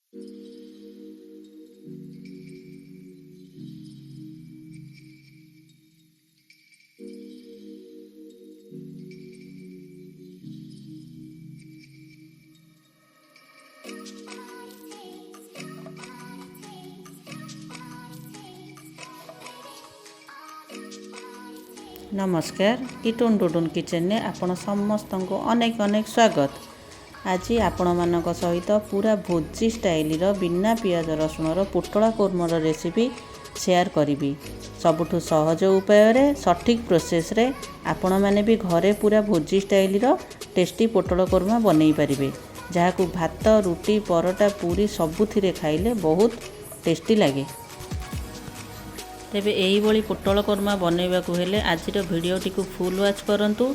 नमस्कार किटुन डुडुन किचन ने आपण समस्त को अनेक अनेक स्वागत। आज आपण मानक सहित पूरा भोजी स्टाइल बिना पियाज रसुण पोटला कोर्मर रेसिपी शेयर करी। सबुठु सहज उपाय रे सठिक प्रोसेस रे आपण माने भी घरे पूरा भोजी स्टाइल टेस्टी पोटल कोर्मा बनै पारिबे, जहाकू भात रुटी परोटा पूरी सबुथिरे खाइले बहुत टेस्टी लगे। तेबे एही भली पोटल कोर्मा बनैबा को हेले आजिर भिडियोटी को फुल वाच करंतु।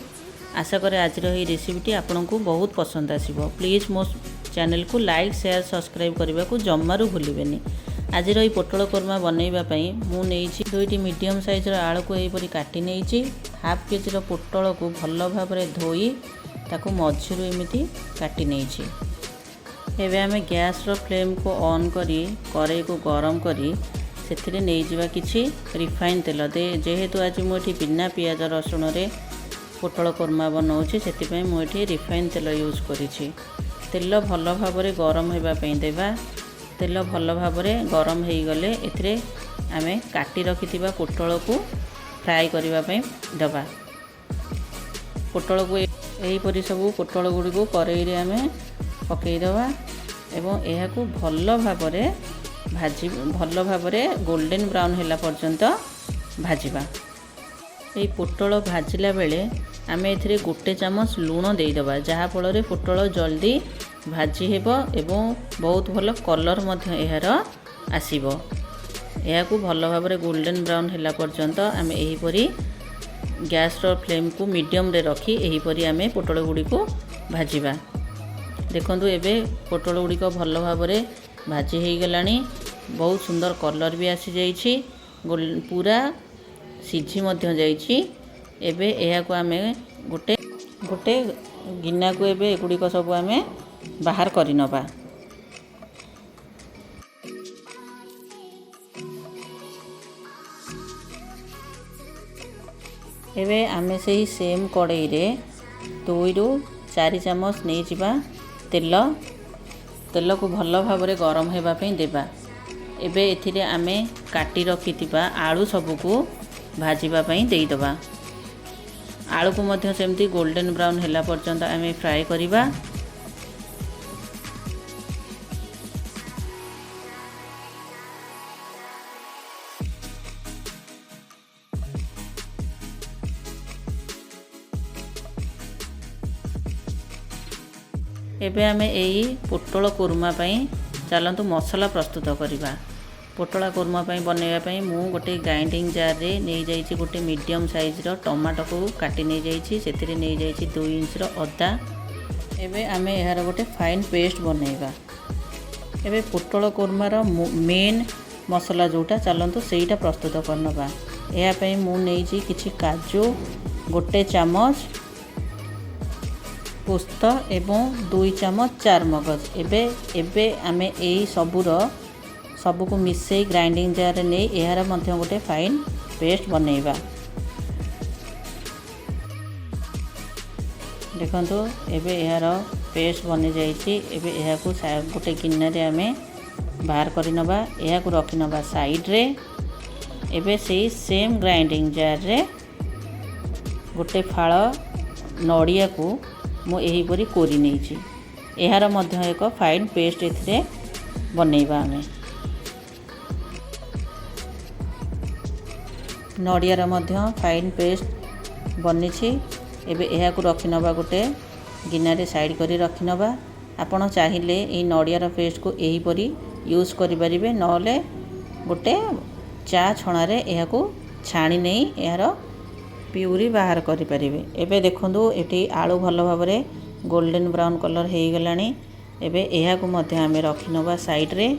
आशा करे आजिर ही रेसिपीटी आपनकू बहुत पसंद आसीबो। प्लीज मो चैनल को लाइक शेयर सब्सक्राइब करबा को जम्मारू भूलिबेनी। आजिर ही पोटल कोर्मा बनैबा पई मु नेइछि दुईटी मीडियम साइज रो आलू को एही परी काटी नेइछि। हाफ केजी रो पोटल को भल्ल भाबरे धोई ताकू मझिरु एमिति काटी नेइछि। एबे आमे गैस रो फ्लेम को ऑन करी कड़ाई को गरम करी से नहीं जावा किछि रिफाइन तेल दे। जेहेतु आज मुझे बिना पियाज रसुण रे पोटल कोर्मा बनाऊँगी से मुझे रिफाइन तेल यूज करिछि। तेल भल भाव गरम होगापी देवा। तेल भल भाव गरम हो गले एथिरे आमे काटी रखिथिबा पोटल को फ्राई करने दबा। पोटल को एहीपरी सब पोटल गुड़ी को कड़ाई रे आमे पकईदबा एवं यह भल भाव भाजी भल भाव गोल्डन ब्राउन होला पर्यंत भाजिबा। ये पोटल भाजिला बेले आमे एथिरे गोटे चामच लूण देइदबा, जहा फल पोटल जल्दी भाजी हेबो एवं बहुत भल कलर मध्य यार आसीबो। याकू भल भाव गोल्डन ब्राउन होला पर्यंत आमे एहीपरी गैस रो फ्लेम को मीडियम रे रखी एहीपरी आमे पोटल गुडी को भाजिबा। देखंतु एबे पोटल गुडी को भल भाव भाजी हो गलानी। बहुत सुंदर कलर भी आसी जाइछि, पूरा सिझी मध्य जाइछि। एबे एहा को आमे गोटे गोटे गिन्ना को एबे एगुडी को सब आमे बाहर करि नबा। एबे आमे सेही सेम कड़ाई रे 2 रु 4 चामच नहीं जिबा तेल। तेल को भल भाव गरम होगापी देबा। एबे एथिरे आमे काटी रखिथिबा आलू सबको भाजीबापी देइदबा। आलू को मध्य सेमती गोल्डन ब्राउन होला पर्यंत आमे फ्राई करिबा। एबे आमे एई पोटल कोर्मा पई चलंतु मसला प्रस्तुत करिबा। पोटला कोर्मा पई बनैबा पई मु गोटे ग्राइंडिंग जार रे नै जाइछि गोटे मीडियम साइज रो टमाटो को काटी नै जाइछि। सेतिरे नै जाइछि 2 इंच रो अदा। एबे आमे एहार गोटे फाइन पेस्ट बनैबा। एबे पोटल कोर्मा रो मेन मसला जोटा चलंतु सेईटा प्रस्तुत करनबा। एहा पई मु नैछि किछि काजू गोटे चामच, पोस्त एवं 2 चामच चार मगज। एबे एबे आमे एई सबको मिसई ग्राइंडिंग जार रे नै एहार मध्य गोटे फाइन पेस्ट बनैबा। देखंतु एबे एहार पेस्ट बनि जाइछि। एबे एहा को गोटे गिन्ना रे आमे बाहर करि नबा। एहा को रखि नबा साइड रे। एबे सेही सेम ग्राइंडिंग जार रे गोटे फाळ नड़िया को मु एही परी कोरी नेछि। एहार मध्य एक फाइन पेस्ट एथिरे बनैबा। आमे नड़ियार मध्य फाइन पेस्ट बनिछि। एबे एहा को रखि नबा गोटे गिन्ना रे साइड करी रखि नबा। आपण चाहिले ए नड़ियार पेस्ट को एही परी यूज करि परिबे, नले गोटे चा छणा रे एहा को छाणी नै एहार प्यूरी बाहर करि परिबे। एबे देखंतु एठी आलू भल भाव गोल्डन ब्राउन कलर हो गलानी। एबे एहा को मध्य आमे रखि नबा साइड रे।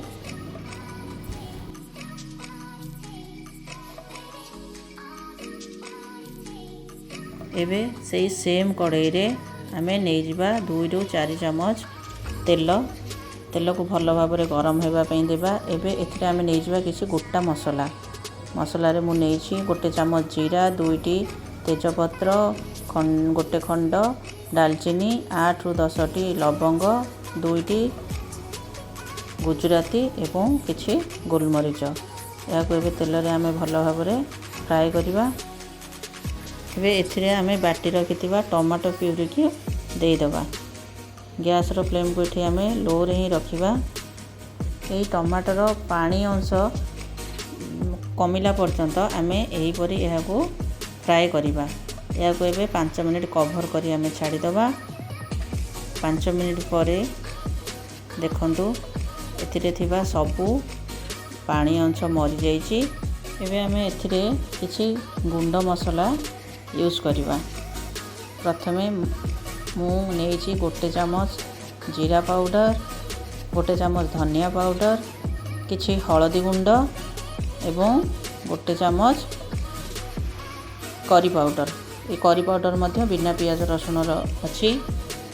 एबे सेही सेम कड़ाई रे आमे नै जिबा 2 रु 4 चामच तेल। तेल को भल भाव में गरम होगापी देवा। एबे एथिरे आमे नहीं जावा किसी गोटा मसला मसलारे मु नहीं गोटे चामच जीरा 2टी तेजपत्र गोटे खंड डालचीनी 8 ରୁ 10ଟି लवंग 2टी गुजराती एवं किछि गोलमरीच या को एबे तेल रे आमे भल भाव में फ्राए करवा। एबे एथिरे आमे बाटी रखिथिबा टमाटो प्यूरी की देइदबा। गैस रो फ्लेम को एठी आमे लो रे ही रखिबा। एई टमाटर पानी अंश कमिला पर्यंत आमे एही परी एहा को फ्राए करवा। या को एबे 5 मिनिट कवर करी आमे छाड़ी दबा। 5 मिनिट परे देखंतु एथिरे थिबा सबु पानी अंश मरि जाइछि। एबे आमे एथिरे किछि गुंड मसला यूज करवा। प्रथमे मु नेछि गोटे चामच जीरा पाउडर, गोटे चामच धनिया पाउडर, किछि हळदी गुंड एवं गोटे चामच करी पाउडर। ये करी पाउडर मध्य बिना पियाज रसुन अच्छी।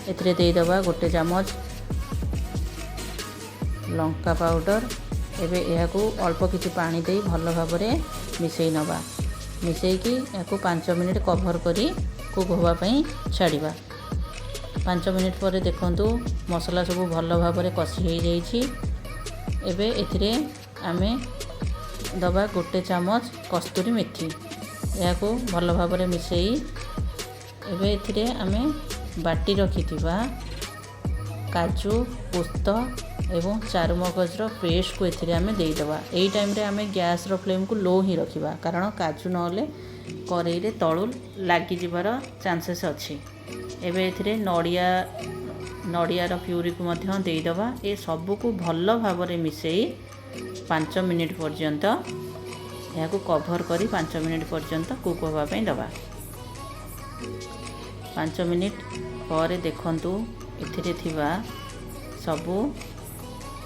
एथिरे देई दबा गोटे चामच लंका पाउडर। एबे याकू अल्प किछि पानी देई भल भाव में मिसई नबा। मिसईकी याकू 5 मिनिट कवर करी कुक होबा पई छाड़िबा। 5 मिनिट पर देखंतु मसला सब भल भाव में कषि हो जाइछि। एबे एथिरे आमे दबा गोटे चामच कस्तूरी मेथी। याकू भल भाव में मिसई एबे एथिरे आमे बाटी रखिथिबा काजू पोस्त एवं चारुमगजर पेस्ट को एथिरे आमे देई दबा। एई टाइम रे आमे गैस रो फ्लेम को लो ही रखिबा कारण काजू नले करेई रे तळु लागी जिबार चांसेस अछि। एबे एथिरे नडिया रो प्यूरी को मध्य देई दबा। ए सब को भल भाव में मिसई 5 मिनिट पर्यंत याकू कवर करी 5 मिनिट पर्यंत कुक होबा पई दबा। 5 मिनिट पर देखंतु एथिरे थिबा सबु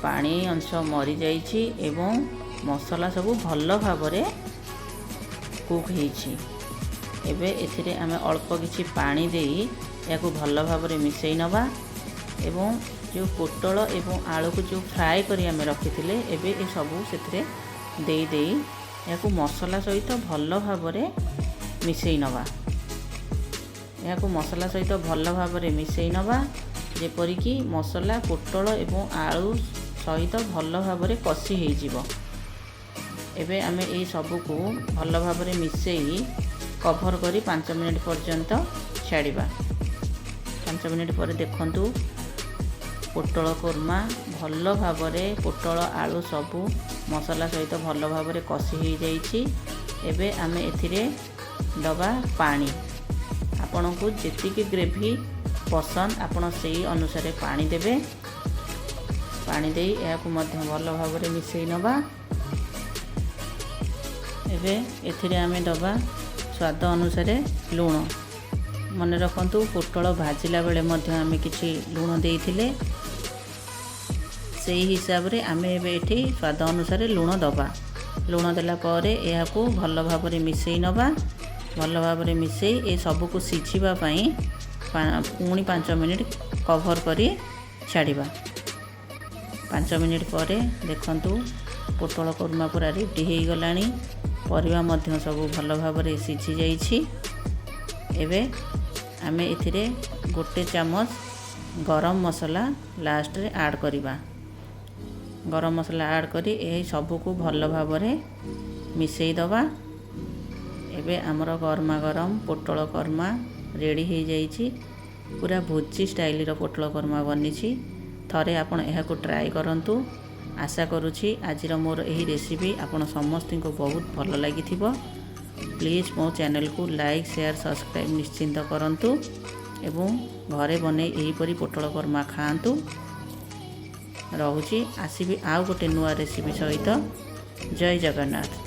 पानी अंश मरी जाइछि एवं मसला सबु भल भाव में कुक होइछि। एबे एथिरे आमे अल्प किछि पानी देई याकू भल भाव में मिसई नबा एवं जो पोटल एवं आलू को जो फ्राए करी आमे रखिथिले एबे ए सबु सेथिरे देई देई याकू मसला सहित भल भाव में मिसई नबा। याकू मसला सहित भल भाव में मिसई नबा जेपरिकी मसला पोटल एवं आलू सहित भल भाव में कषि हो जिवो। एबे आमे ए सबु को भल भाव में मिसई कवर करी 5 मिनिट पर्यंत छाड़िबा। 5 मिनिट पर देखंतु पोटल कोरमा भल भाव में पोटल आलू सबु मसला सहित भल भाव में कषि हो जाइछि। एबे आमे एथिरे दबा पानी। आपन को जेतिकी ग्रेवी पसंद आपण सेही अनुसार पानी देबे। पानी देई याकू मध्य भल भाव में मिसई नबा। एबे एथिरे आमे दबा स्वाद अनुसार लूण। मन रखंतु पोटल भाजिला बेले मध्य आमे किछि लूण देइथिले सेही हिसाब रे आमे एबे एठी स्वाद अनुसार लूण दबा। लूण देला परे याकू भल भाव में मिसई नबा। भल भाव में मिसई ए सब को सिझिबा पई पुणी 5 मिनिट कवर करी छाड़िबा। 5 मिनिट पर देखंतु पोटल कोरमा पूरा रेडी हो गलानी। परिवा मध्य सब भल भाव में सिझी जाइछि। एबे आमे एथिरे गोटे चामच गरम मसला लास्ट रे ऐड करिबा। गरम मसला ऐड करी ए सब को भल भाव में मिसई दबा। एबे हमर गरमा गरम पोटल कोरमा रेडी हो जाइछि। पूरा भोजी स्टाइल रो पोटल कोरमा बनिछि। थरे आपण एहा को ट्राई करंतु। आशा करूछि आजिर मोर एही रेसिपी आपण समस्त को बहुत भल लागिथिबो। प्लीज मो चैनल को लाइक शेयर सब्सक्राइब निश्चिंत करंतु एवं घरे बने एही परी पोटल कोरमा खांतु। रहुछि आसीबी आउ गोटे नुआ रेसिपी सहित। जय जगन्नाथ।